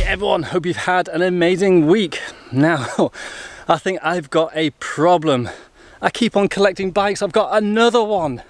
everyone, hope you've had an amazing week. Now, I think I've got a problem. I keep on collecting bikes, I've got another one.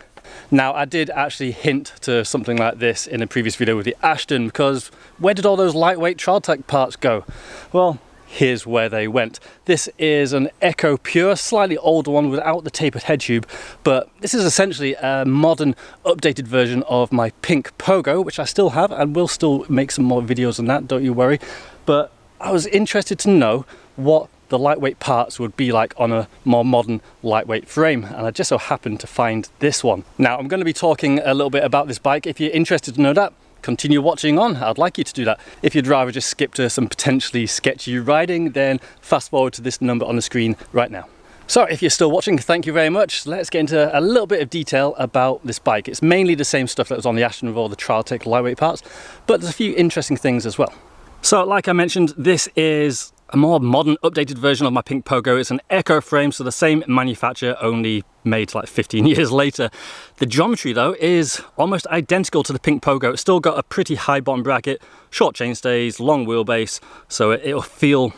Now, I did actually hint to something like this in a previous video with the Ashton, because where did all those lightweight Trialtech parts go? Well, here's where they went. This is an Echo Pure, slightly older one without the tapered head tube, but this is essentially a modern, updated version of my Pink Pogo, which I still have and will still make some more videos on that, don't you worry. But I was interested to know what the lightweight parts would be like on a more modern lightweight frame, and I just so happened to find this one. Now, I'm going to be talking a little bit about this bike. If you're interested to know that, continue watching on. I'd like you to do that. If you'd rather just skip to some potentially sketchy riding, then fast forward to this number on the screen right now. So if you're still watching, thank you very much. Let's get into a little bit of detail about this bike. It's mainly the same stuff that was on the Ashton with all the Trialtech lightweight parts, but there's a few interesting things as well. So like I mentioned, this is a more modern, updated version of my Pink Pogo. It's an Echo frame, so the same manufacturer, only made like 15 years later. The geometry though is almost identical to the Pink Pogo. It's still got a pretty high bottom bracket, short chainstays, long wheelbase, so it'll feel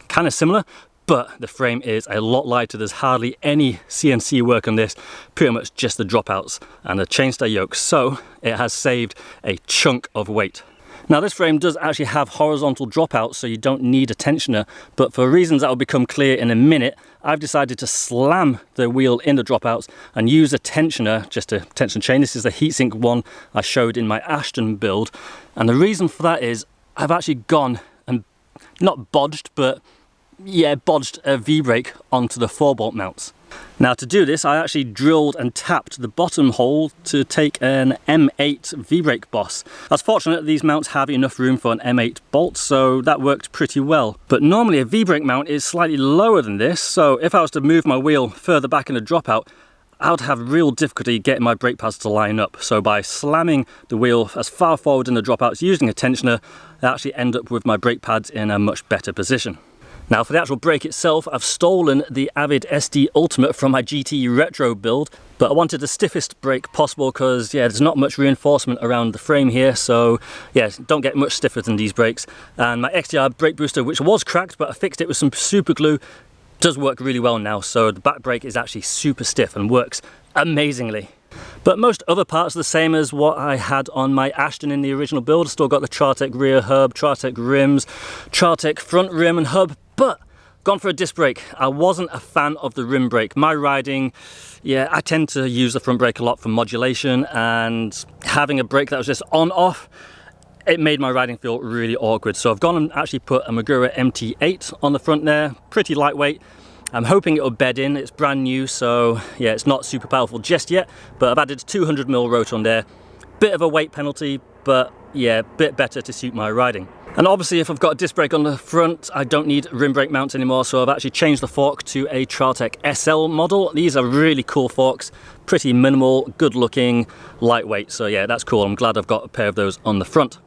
kind of similar, but the frame is a lot lighter. There's hardly any CNC work on this, pretty much just the dropouts and the chainstay yoke, so it has saved a chunk of weight. Now, this frame does actually have horizontal dropouts, so you don't need a tensioner, but for reasons that will become clear in a minute, I've decided to slam the wheel in the dropouts and use a tensioner, just a tension chain. This is the heatsink one I showed in my Ashton build, and the reason for that is I've actually gone and not bodged, but yeah, bodged a V-brake onto the 4-bolt mounts. Now, to do this, I actually drilled and tapped the bottom hole to take an M8 V-brake boss. I was fortunate that these mounts have enough room for an M8 bolt, so that worked pretty well. But normally a V-brake mount is slightly lower than this, so if I was to move my wheel further back in the dropout, I would have real difficulty getting my brake pads to line up. So by slamming the wheel as far forward in the dropouts using a tensioner, I actually end up with my brake pads in a much better position. Now, for the actual brake itself, I've stolen the Avid SD Ultimate from my GT Retro build, but I wanted the stiffest brake possible because, yeah, there's not much reinforcement around the frame here, so yeah, don't get much stiffer than these brakes. And my XTR brake booster, which was cracked, but I fixed it with some super glue, does work really well now, so the back brake is actually super stiff and works amazingly. But most other parts are the same as what I had on my Ashton in the original build. Still got the Trialtech rear hub, Trialtech rims, Trialtech front rim and hub, but gone for a disc brake. I wasn't a fan of the rim brake. My riding, yeah, I tend to use the front brake a lot for modulation, and having a brake that was just on off, it made my riding feel really awkward. So I've gone and actually put a Magura MT8 on the front there, pretty lightweight. I'm hoping it'll bed in. It's brand new, so yeah, it's not super powerful just yet, but I've added 200mm rotor on there. Bit of a weight penalty, but yeah, bit better to suit my riding. And obviously, if I've got a disc brake on the front, I don't need rim brake mounts anymore, so I've actually changed the fork to a Trialtech SL model. These are really cool forks, pretty minimal, good looking, lightweight, so yeah, that's cool. I'm glad I've got a pair of those on the front.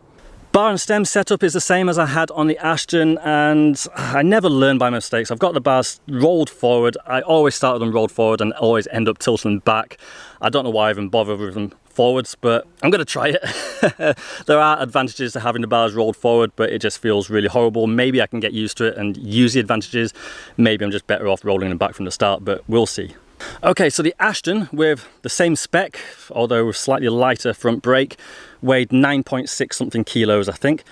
Bar and stem setup is the same as I had on the Ashton, and I never learn by mistakes. I've got the bars rolled forward. I always start with them rolled forward and always end up tilting back. I don't know why I even bother with them forwards, but I'm going to try it. There are advantages to having the bars rolled forward, but it just feels really horrible. Maybe I can get used to it and use the advantages. Maybe I'm just better off rolling them back from the start, but we'll see. Okay, so the Ashton with the same spec, although with slightly lighter front brake, weighed 9.6 something kilos, I think.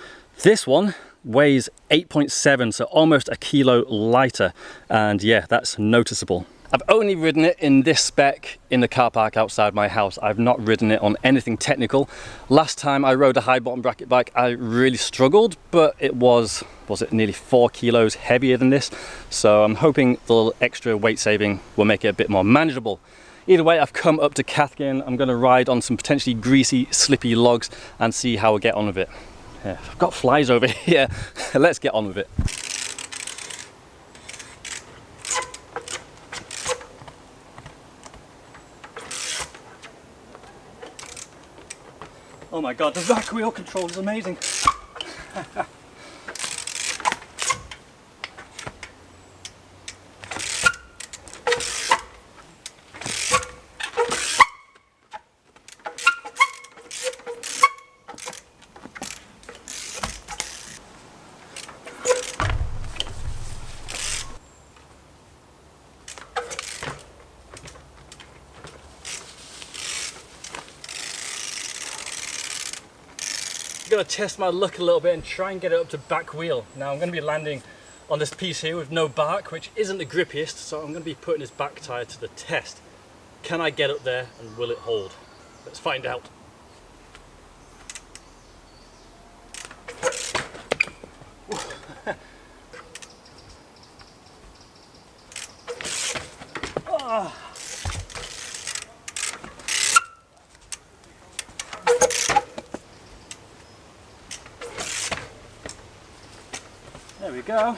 This one weighs 8.7, so almost a kilo lighter, and yeah, that's noticeable. I've only ridden it in this spec in the car park outside my house. I've not ridden it on anything technical. Last time I rode a high bottom bracket bike, I really struggled, but it was it nearly 4 kilos heavier than this? So I'm hoping the extra weight saving will make it a bit more manageable. Either way, I've come up to Cathkin. I'm gonna ride on some potentially greasy, slippy logs and see how I get on with it. Yeah, I've got flies over here. Let's get on with it. Oh my god, the rack wheel control is amazing. going to test my luck a little bit and try and get it up to back wheel. Now I'm going to be landing on this piece here with no bark, which isn't the grippiest, so I'm going to be putting this back tyre to the test. Can I get up there and will it hold? Let's find out. There we go.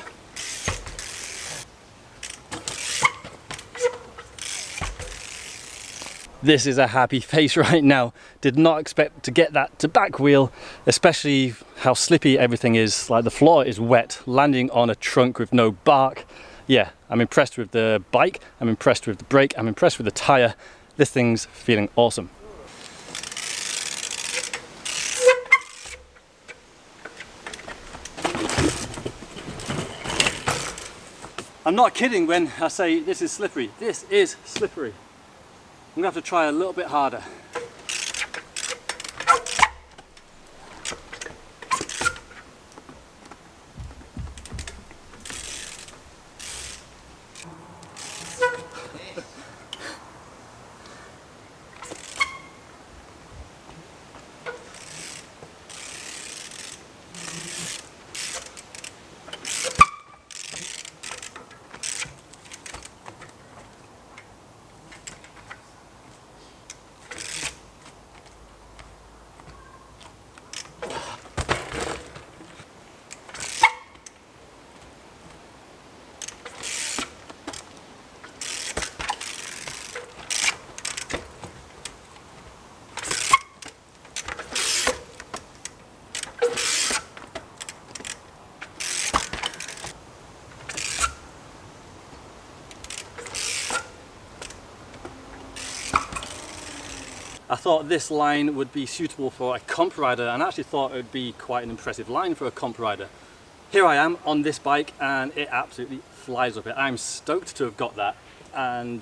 This is a happy face right now. Did not expect to get that to back wheel, especially how slippy everything is. Like the floor is wet, landing on a trunk with no bark. Yeah, I'm impressed with the bike, I'm impressed with the brake, I'm impressed with the tyre. This thing's feeling awesome. I'm not kidding when I say this is slippery. This is slippery. I'm gonna have to try a little bit harder. I thought this line would be suitable for a comp rider, and I actually thought it would be quite an impressive line for a comp rider. Here I am on this bike and it absolutely flies up it. I'm stoked to have got that, and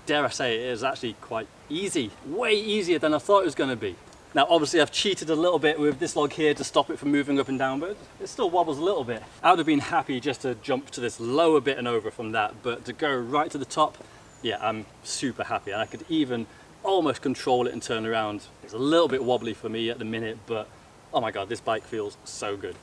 dare I say it is actually quite easy, way easier than I thought it was going to be. Now obviously I've cheated a little bit with this log here to stop it from moving up and down, but it still wobbles a little bit. I would have been happy just to jump to this lower bit and over from that, but to go right to the top, yeah, I'm super happy. I could even almost control it and turn around. It's a little bit wobbly for me at the minute, but oh my god, this bike feels so good.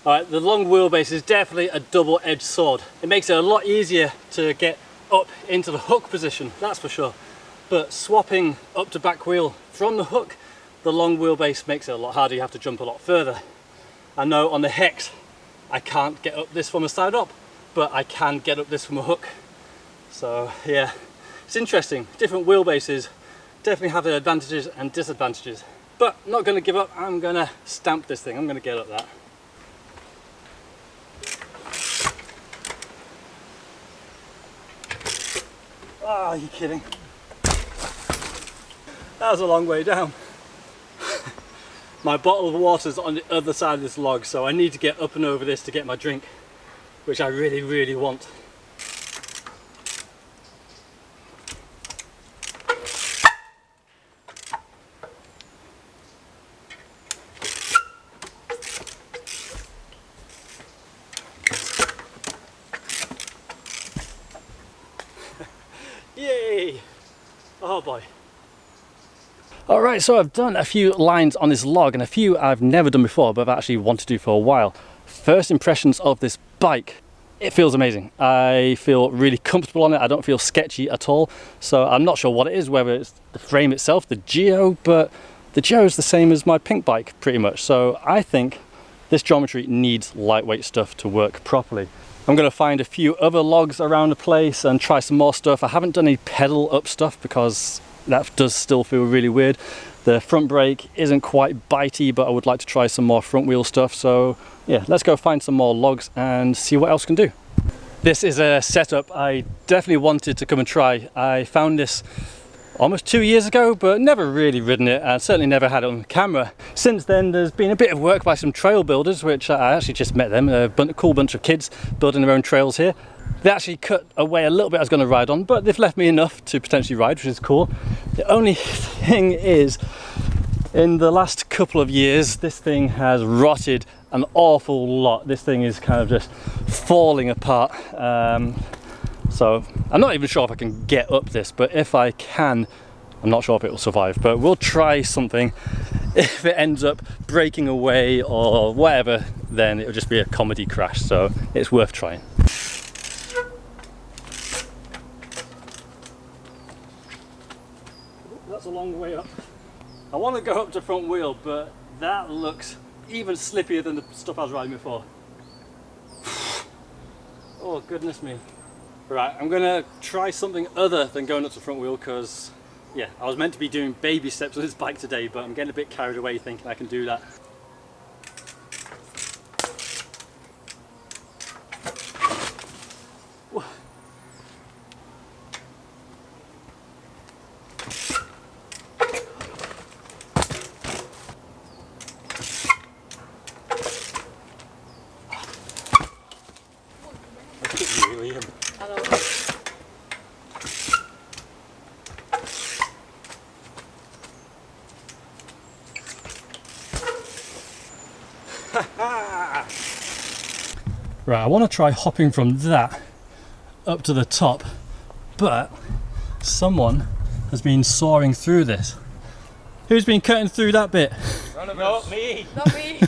Alright, the long wheelbase is definitely a double-edged sword. It makes it a lot easier to get up into the hook position, that's for sure. But swapping up to back wheel from the hook, the long wheelbase makes it a lot harder. You have to jump a lot further. I know on the Hex I can't get up this from a side up, but I can get up this from a hook. So yeah, it's interesting. Different wheelbases definitely have their advantages and disadvantages. But not going to give up. I'm going to stamp this thing. I'm going to get up that. Ah, are you kidding? That was a long way down. My bottle of water's on the other side of this log, so I need to get up and over this to get my drink, which I really, really want. Yay! Oh boy. Alright, so I've done a few lines on this log and a few I've never done before, but I've actually wanted to do for a while. First impressions of this bike. It feels amazing. I feel really comfortable on it. I don't feel sketchy at all. So I'm not sure what it is, whether it's the frame itself, the geo, but the geo is the same as my Pink bike pretty much. So I think this geometry needs lightweight stuff to work properly. I'm going to find a few other logs around the place and try some more stuff. I haven't done any pedal up stuff because that does still feel really weird. The front brake isn't quite bitey, but I would like to try some more front wheel stuff. So yeah, let's go find some more logs and see what else we can do. This is a setup I definitely wanted to come and try. I found this almost 2 years ago, but never really ridden it and certainly never had it on camera. Since then there's been a bit of work by some trail builders, which I actually just met them, a cool bunch of kids building their own trails here. They actually cut away a little bit I was going to ride on, but they've left me enough to potentially ride, which is cool. The only thing is, in the last couple of years this thing has rotted an awful lot. This thing is kind of just falling apart. So I'm not even sure if I can get up this, but if I can, I'm not sure if it will survive, but we'll try something. If it ends up breaking away or whatever, then it'll just be a comedy crash, so it's worth trying. That's a long way up. I want to go up to front wheel, but that looks even slippier than the stuff I was riding before. Oh goodness me. Right, I'm gonna try something other than going up to front wheel, because yeah, I was meant to be doing baby steps on this bike today, but I'm getting a bit carried away thinking I can do that. Right, I want to try hopping from that up to the top, but someone has been sawing through this. Who's been cutting through that bit? Not me. Not me.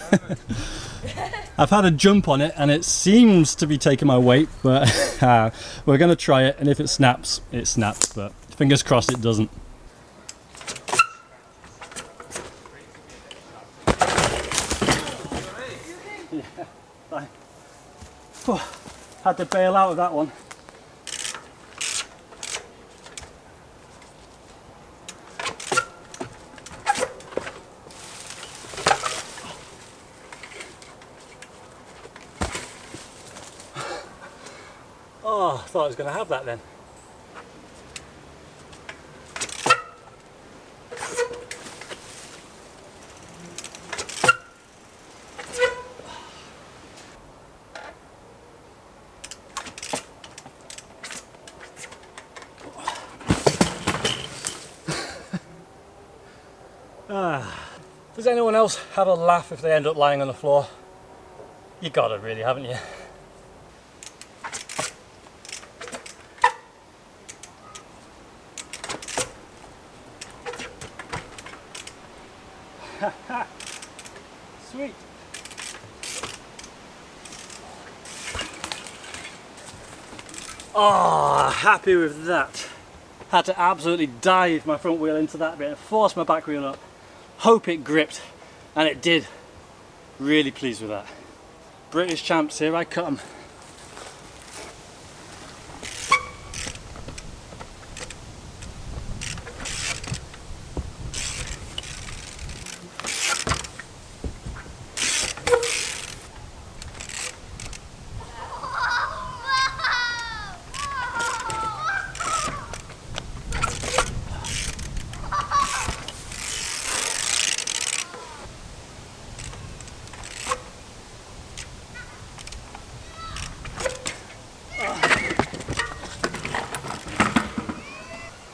I've had a jump on it and it seems to be taking my weight, but we're going to try it, and if it snaps, it snaps, but fingers crossed it doesn't. Yeah, fine. Had to bail out of that one. Oh, I thought I was going to have that then. Does anyone else have a laugh if they end up lying on the floor? You gotta really, haven't you? Sweet. Oh, happy with that. Had to absolutely dive my front wheel into that bit and force my back wheel up. Hope it gripped, and it did. Really pleased with that. British champs, here I come.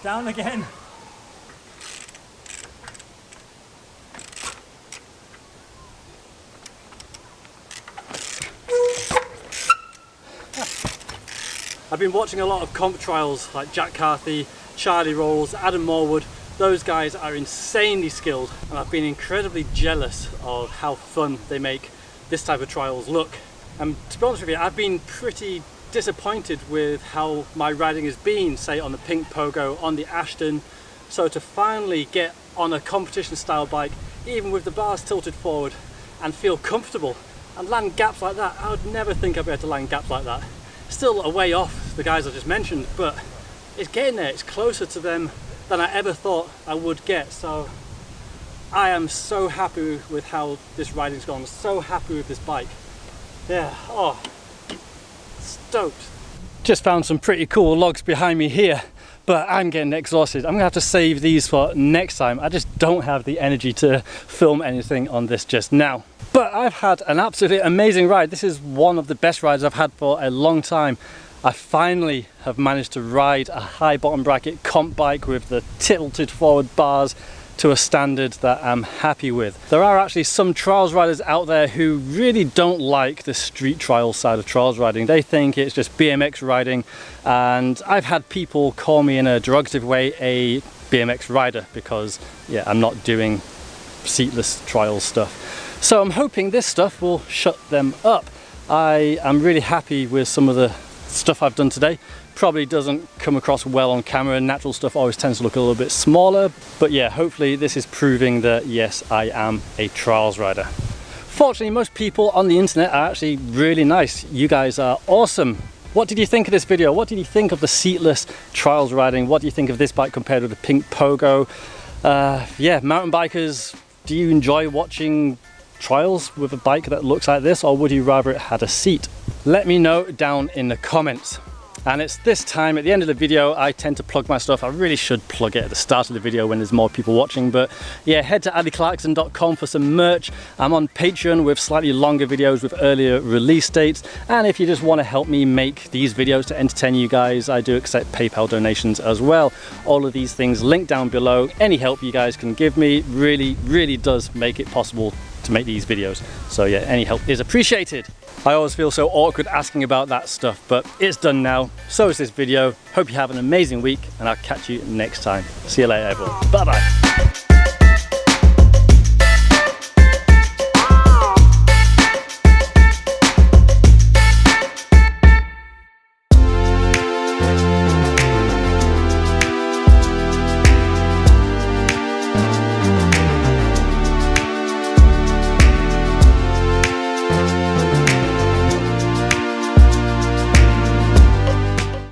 Down again. I've been watching a lot of comp trials like Jack Carthy, Charlie Rolls, Adam Morwood. Those guys are insanely skilled, and I've been incredibly jealous of how fun they make this type of trials look. And to be honest with you, I've been pretty disappointed with how my riding has been, say on the Pink Pogo, on the Ashton. So to finally get on a competition style bike, even with the bars tilted forward, and feel comfortable and land gaps like that, I would never think I'd be able to land gaps like that. Still a way off the guys I just mentioned, but it's getting there. It's closer to them than I ever thought I would get. So I am so happy with how this riding's gone, so happy with this bike. Yeah, oh, stoked. Just found some pretty cool logs behind me here. but I'm getting exhausted. I'm gonna have to save these for next time. I just don't have the energy to film anything on this just now. But I've had an absolutely amazing ride. This is one of the best rides I've had for a long time. I finally have managed to ride a high bottom bracket comp bike with the tilted forward bars to a standard that I'm happy with. There are actually some trials riders out there who really don't like the street trial side of trials riding. They think it's just BMX riding, and I've had people call me in a derogative way a BMX rider because, yeah, I'm not doing seatless trial stuff. So I'm hoping this stuff will shut them up. I am really happy with some of the stuff I've done today. Probably doesn't come across well on camera. Natural stuff always tends to look a little bit smaller, but yeah, hopefully this is proving that yes, I am a trials rider. Fortunately, most people on the internet are actually really nice. You guys are awesome. What did you think of this video? What did you think of the seatless trials riding? What do you think of this bike compared with the Pink Pogo? Yeah, mountain bikers, do you enjoy watching trials with a bike that looks like this, or would you rather it had a seat? Let me know down in the comments. And it's this time at the end of the video I tend to plug my stuff. I really should plug it at the start of the video when there's more people watching, but yeah, head to Clarkson.com for some merch. I'm on Patreon with slightly longer videos with earlier release dates, and if you just want to help me make these videos to entertain you guys, I do accept PayPal donations as well. All of these things linked down below. Any help you guys can give me really does make it possible to make these videos. So yeah, any help is appreciated. I always feel so awkward asking about that stuff, but it's done now. So is this video. Hope you have an amazing week, and I'll catch you next time. See you later, everyone. Bye bye.